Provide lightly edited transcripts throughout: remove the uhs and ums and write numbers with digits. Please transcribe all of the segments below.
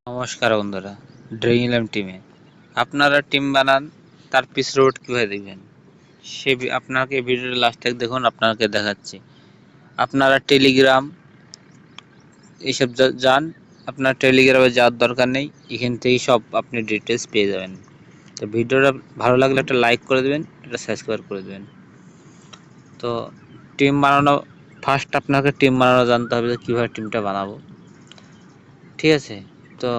নমস্কার বন্ধুরা, dream eleven টিমে আপনারা টিম বানান, তার পিস রোড কীভাবে দেখবেন সে আপনাকে ভিডিওর লাস্ট থেকে দেখুন, আপনাকে দেখাচ্ছি। আপনারা টেলিগ্রাম এইসব যান, আপনার টেলিগ্রামে যাওয়ার দরকার নেই, এখান থেকেই সব আপনি ডিটেলস পেয়ে যাবেন। তো ভিডিওটা ভালো লাগলে একটা লাইক করে দেবেন, একটা সাবস্ক্রাইব করে দেবেন। তো টিম বানানো, ফার্স্ট আপনাকে টিম বানানো জানতে হবে যে কীভাবে টিমটা বানাবো, ঠিক আছে? তো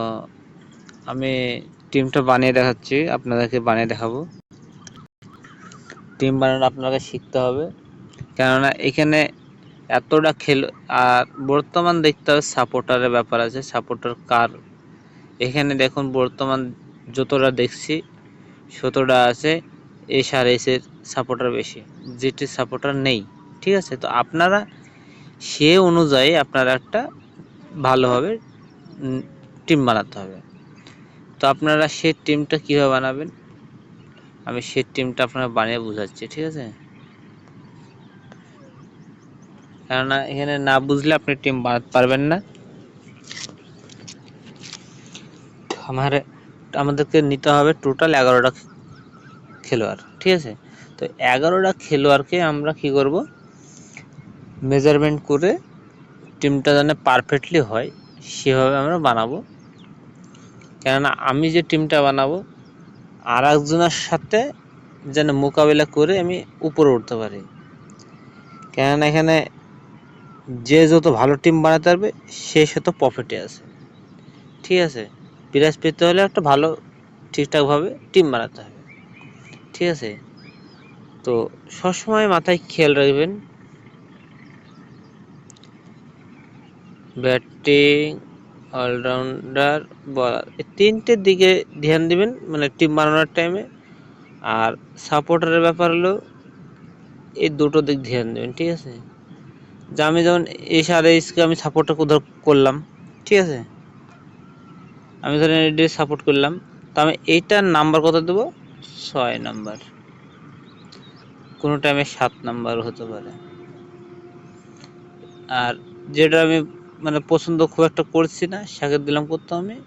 আমি টিমটা বানিয়ে দেখাচ্ছি, আপনাদেরকে বানিয়ে দেখাবো। টিম বানানো আপনাকে শিখতে হবে, কেননা এখানে এতটা আর বর্তমান দেখতে হবে সাপোর্টারের ব্যাপার আছে, সাপোর্টার কার। এখানে দেখুন বর্তমান যতটা দেখছি ততটা আছে SRS-এর সাপোর্টার বেশি, GT সাপোর্টার নেই, ঠিক আছে? তো আপনারা সে অনুযায়ী আপনারা একটা ভালোভাবে টিম বানাতে হবে। তো আপনারা সেই টিমটা কীভাবে বানাবেন আমি সেই টিমটা আপনারা বানিয়ে বোঝাচ্ছি, ঠিক আছে? কেননা এখানে না বুঝলে আপনি টিম বানাতে পারবেন না। আমাদেরকে নিতে হবে টোটাল 11টা খেলোয়াড়, ঠিক আছে? তো 11টা খেলোয়াড়কে আমরা কি করব, মেজারমেন্ট করে টিমটা যেন পারফেক্টলি হয় সেভাবে আমরা বানাবো। কেননা আমি যে টিমটা বানাবো আর একজনের সাথে যেন মোকাবিলা করে আমি উপরে উঠতে পারি। কেননা এখানে যে যত ভালো টিম বানাতে পারবে সে তত প্রফিটে আছে, ঠিক আছে? প্রাইজ পেতে হলে একটা ভালো ঠিকঠাকভাবে টিম বানাতে হবে, ঠিক আছে? তো সবসময় মাথায় খেয়াল রাখবেন, ব্যাটিং, অলরাউন্ডার, বলার, এই তিনটের দিকে ধ্যান দিবেন মানে টিম বানানোর টাইমে। আর সাপোর্টারের ব্যাপার হলো এই দুটো দিক ধ্যান দেবেন, ঠিক আছে? যে আমি যেমন SRS-কে আমি সাপোর্টটা কোথাও করলাম, ঠিক আছে? আমি ধরেন এটি সাপোর্ট করলাম, তো আমি এইটার নাম্বার কত দেবো, 6 নাম্বার, কোনো টাইমে 7 নাম্বার হতে পারে। আর যেটা আমি মানে পছন্দ খুব একটা করছি না সেকে দিলাম করতে আমি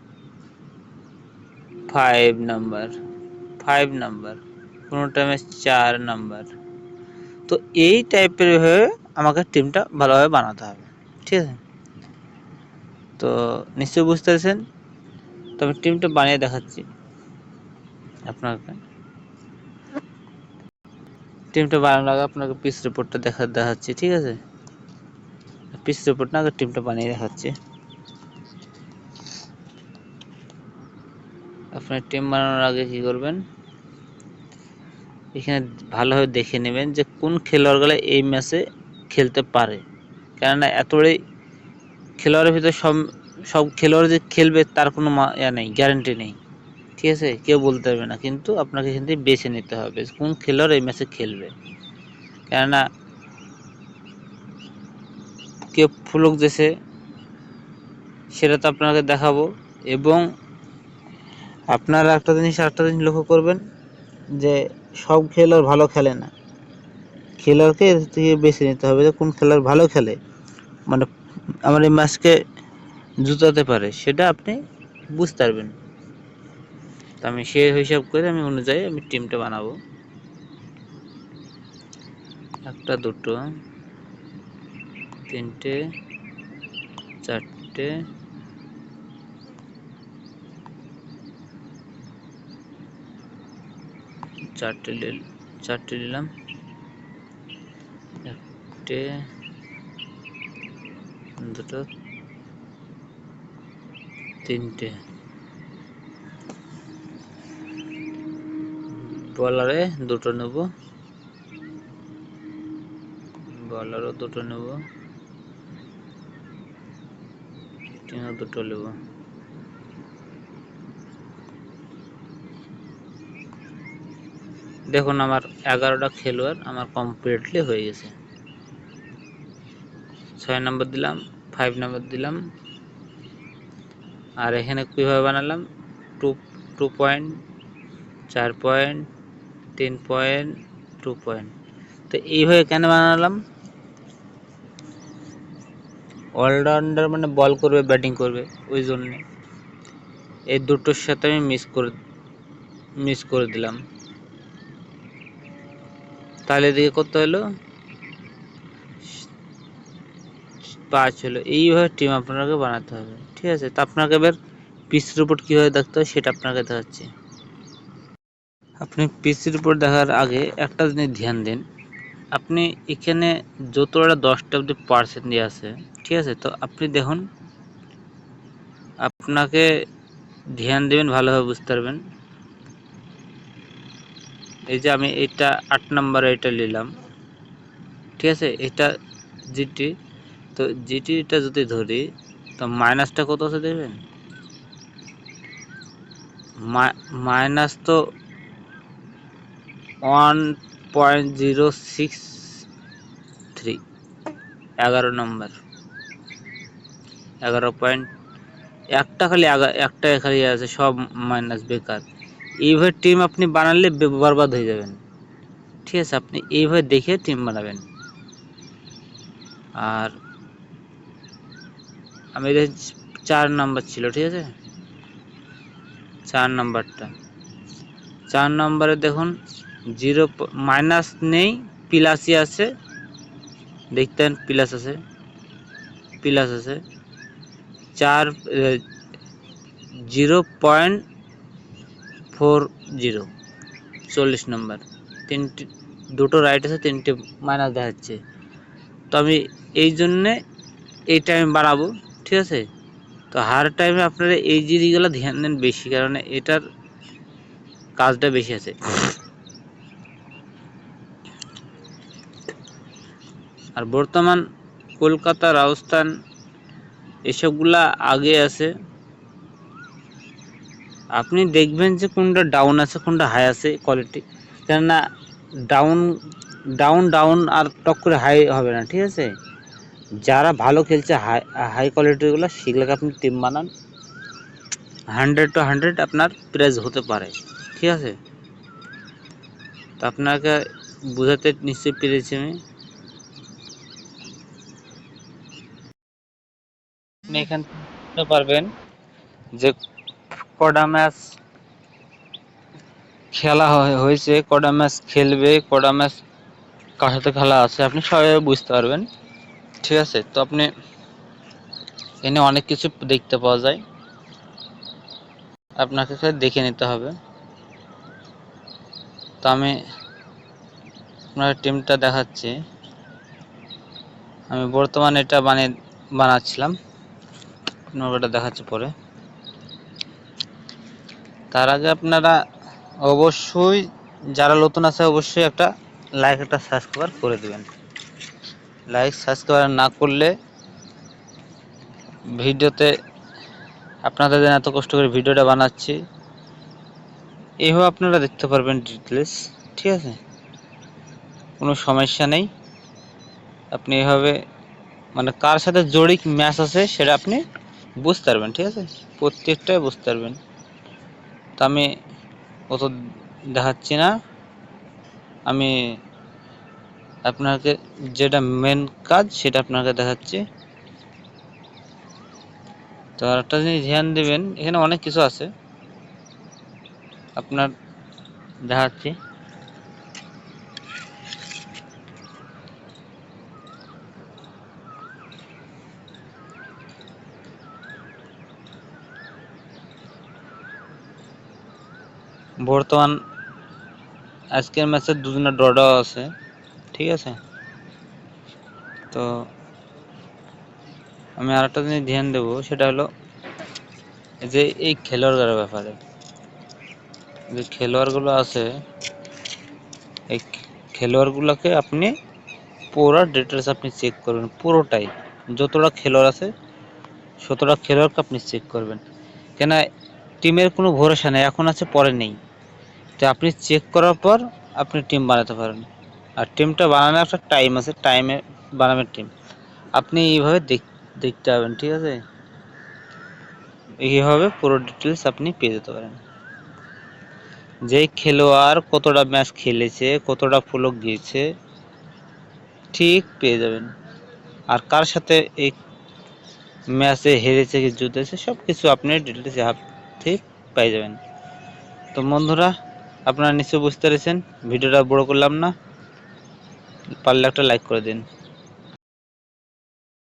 5 নাম্বার, 5 নাম্বার, কোনো টাইমে 4 নাম্বার। তো এই টাইপের হয়ে আমাকে টিমটা ভালোভাবে বানাতে হবে, ঠিক আছে? তো নিশ্চয়ই বুঝতে পেরেছেন। তো আমি টিমটা বানিয়ে দেখাচ্ছি আপনাকে। টিমটা বানানোর আগে আপনাকে পিচ রিপোর্টটা দেখাচ্ছি, ঠিক আছে? পিচ রিপোর্ট না, আগে টিমটা বানিয়ে দেখাচ্ছি। আপনার টিম বানানোর আগে কি করবেন, এখানে ভালোভাবে দেখে নেবেন যে কোন খেলোয়াড়গুলো এই ম্যাচে খেলতে পারে। কেননা এতটাই খেলোয়াড়ের ভিতরে সব খেলোয়াড় যে খেলবে তার কোনো নেই, গ্যারান্টি নেই, ঠিক আছে? কেউ বলতে পারবে না, কিন্তু আপনাকে এখান থেকে বেছে নিতে হবে কোন খেলোয়াড় এই ম্যাচে খেলবে। কেননা কেউ ফ্লুক দিয়েছে সেটা তো আপনাকে দেখাবো। এবং আপনারা আরেকটা জিনিস লক্ষ্য করবেন যে সব খেলোয়াড় ভালো খেলে না, খেলোয়াড়কে এর থেকে বেছে নিতে হবে যে কোন খেলোয়াড় ভালো খেলে, মানে আমার এই ম্যাচকে জুতাতে পারে, সেটা আপনি বুঝতে পারবেন। তো আমি সেই হিসাব করে আমি অনুযায়ী আমি টিমটা বানাবো। একটা, দুটো, তিনটে, চারটে, চারটে নিলাম, একটা, দুটো, তিনটে। বলারে দুটো নেব, বলারও দুটো নেব, টিমও দুটো নেব। দেখুন আমার 11টা খেলোয়াড় আমার কমপ্লিটলি হয়ে গেছে। 6 নাম্বার দিলাম, 5 নাম্বার দিলাম। আর এখানে কীভাবে বানালাম, 2 পয়েন্ট, 4 পয়েন্ট, 3 পয়েন্ট, 2 পয়েন্ট। তো এইভাবে কেন বানালাম, অলরাউন্ডার মানে বল করবে, ব্যাটিং করবে, ওই জন্যে। এই দুটোর সাথে আমি মিস করে দিলাম, তাহলে এদিকে কত হলো 5 হলো। এইভাবে টিম আপনাকে বানাতে হবে, ঠিক আছে। তো আপনাকে এবার পিস রিপোর্ট কীভাবে দেখতে হয় সেটা আপনাকে দেখাচ্ছি। আপনি পিস রিপোর্ট দেখার আগে একটা জিনিস ধ্যান দিন, আপনি এখানে যতটা 10টা অব্দি পার্সেন্ট দিয়ে আছে, ঠিক আছে। তো আপনি দেখুন, আপনাকে ধ্যান দেবেন, ভালোভাবে বুঝতে পারবেন। এই যে আমি এটা 8 নম্বরে এটা নিলাম, ঠিক আছে। এটা জিটি, তো জিটিটা যদি ধরি তো মাইনাসটা কত আছে দেখবেন, মাইনাস তো 1.063, 11 নম্বর, 11 একটা খালি একটা খালি আছে, সব মাইনাস, বেকার। এইভাবে টিম আপনি বানালে বরবাদ হয়ে যাবেন, ঠিক আছে। আপনি এইভাবে দেখে টিম বানাবেন। আর আমি 4 নাম্বার ছিল, ঠিক আছে। 4 নাম্বারটা, 4 নম্বরে দেখুন জিরো মাইনাস নেই, প্লাসই আছে, দেখতেন প্লাস আছে, 4 0.40, 40 নম্বর, তিনটি দুটো রাইট আছে, তিনটে মাইনাস দেখাচ্ছে। তো আমি এই জন্যে এইটা আমি বাড়াবো, ঠিক আছে। তো হার টাইমে আপনারা এই জিনিসগুলো ধ্যান দেন বেশি, কারণ এটার কাজটা বেশি আছে। আর বর্তমান কলকাতা, রাজস্থান এসবগুলা আগে আছে। আপনি দেখবেন যে কোনটা ডাউন আছে, কোনটা হাই আছে কোয়ালিটি, কেননা ডাউন ডাউন ডাউন আর টক করে হাই হবে না, ঠিক আছে। যারা ভালো খেলছে হাই কোয়ালিটিগুলো, সেগুলোকে আপনি টিম বানান, 100 to 100 আপনার প্রাইজ হতে পারে, ঠিক আছে। তো আপনাকে বোঝাতে নিশ্চয়ই পেরেছি আমি। আপনি এখান থেকে পারবেন যে কটা ম্যাচ খেলা হয়েছে, কটা ম্যাচ খেলবে, কটা ম্যাচ কার সাথে খেলা আছে, আপনি সবাই বুঝতে পারবেন, ঠিক আছে। তো আপনি এখানে অনেক কিছু দেখতে পাওয়া যায়, আপনাকে দেখে নিতে হবে। তো আমি আপনার টিমটা দেখাচ্ছি, আমি বর্তমানে এটা বানাচ্ছিলাম, ওটা দেখাচ্ছি পরে। তার আগে আপনারা অবশ্যই, যারা নতুন আছে অবশ্যই একটা লাইক, একটা সাবস্ক্রাইব করে দেবেন। লাইক সাবস্ক্রাইব না করলে ভিডিওতে, আপনাদের জন্য এত কষ্ট করে ভিডিওটা বানাচ্ছি, এইভাবে আপনারা দেখতে পারবেন ডিটেলস, ঠিক আছে। কোনো সমস্যা নেই, আপনি এভাবে মানে কার সাথে জড়িত ম্যাচ আছে সেটা আপনি বুঝতে পারবেন, ঠিক আছে, প্রত্যেকটাই বুঝতে পারবেন। তো আমি অত দেখাচ্ছি না, আমি আপনাকে যেটা মেন কাজ সেটা আপনাকে দেখাচ্ছি। তো আরেকটা জিনিস ধ্যান দেবেন, এখানে অনেক কিছু আছে, আপনার দেখাচ্ছি। বর্তমান আজকের ম্যাচে দুজনের ড্র আছে, ঠিক আছে। তো আমি আরেকটা জিনিস ধ্যান দেবো, সেটা হলো যে এই খেলোয়াড়দের ব্যাপারে, যে খেলোয়াড়গুলো আছে, এই খেলোয়াড়গুলোকে আপনি পুরো ডিটেলস আপনি চেক করবেন, পুরোটাই, যতটা খেলোয়াড় আছে ততটা খেলোয়াড়কে আপনি চেক করবেন, কেন টিমের কোনো ভরসা নেই, এখন আছে পরে নেই। তো আপনি চেক করার পর আপনি টিম বানাতে পারেন। আর টিমটা বানানোর একটা টাইম আছে, টাইমে বানাবেন টিম, আপনি এইভাবে দেখতে পাবেন, ঠিক আছে। এইভাবে পুরো ডিটেলস আপনি পেয়ে যেতে পারেন, যে খেলোয়াড় কতটা ম্যাচ খেলেছে, কতটা ফ্লক গিয়েছে, ঠিক পেয়ে যাবেন। আর কার সাথে এই ম্যাচে হেরেছে কি জিতেছে সব কিছু আপনি ডিটেলস মধ্যেই পেয়ে যাবেন। তো বন্ধুরা, আপনারা নিশ্চয়ই বুঝতে পেরেছেন, ভিডিওটা বড় করলাম না, পারলে একটা লাইক করে দিন।